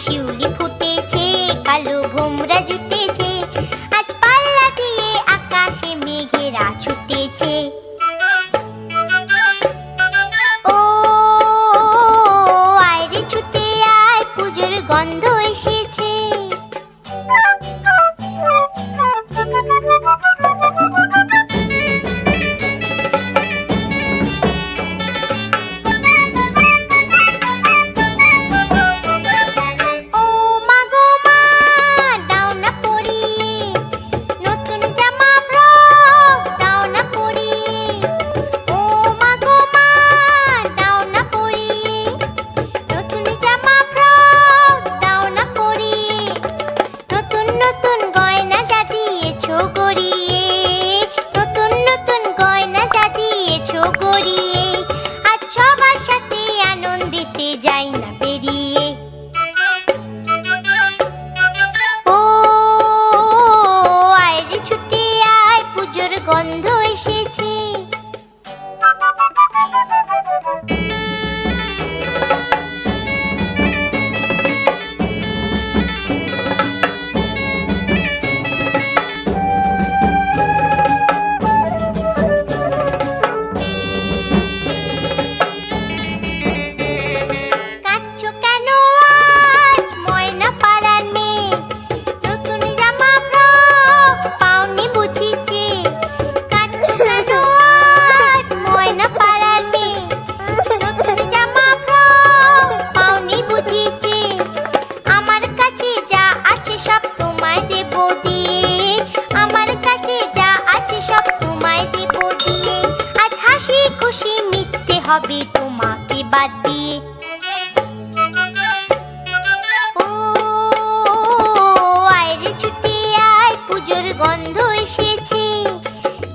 শিউলি ফুটেছে, কালো ভোমরা জুটেছে, আজ পাল্লা দিয়ে আকাশে মেঘেরা ছুটেছে। ও আয়রে ছুটে আয়, পুজোর গন্ধ এসেছে। গন্ধ এসেছে। হবে তোমাকে বাদ দিয়ে। ও আয়রে ছুটে আয়, পুজোর গন্ধ এসেছে।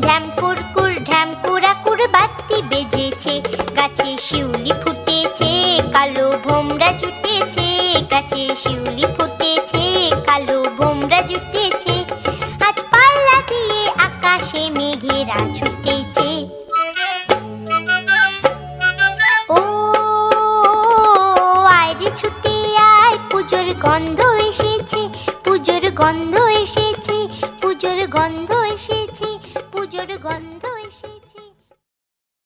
ঢ্যামকুরকুর ঢ্যামকুরাকুর বাতি বেজেছে, গাছে শিউলি ফুটেছে, কালো ভোমরা জুটেছে, গাছে শিউলি ফুটেছে, কালো ভোমরা জুটেছে, আজ পাল্লা দিয়ে আকাশে মেঘেরা ছুটেছে। ছুটে আয়, পুজোর গন্ধ এসেছে, পুজোর গন্ধ এসেছে, পুজোর গন্ধ এসেছে।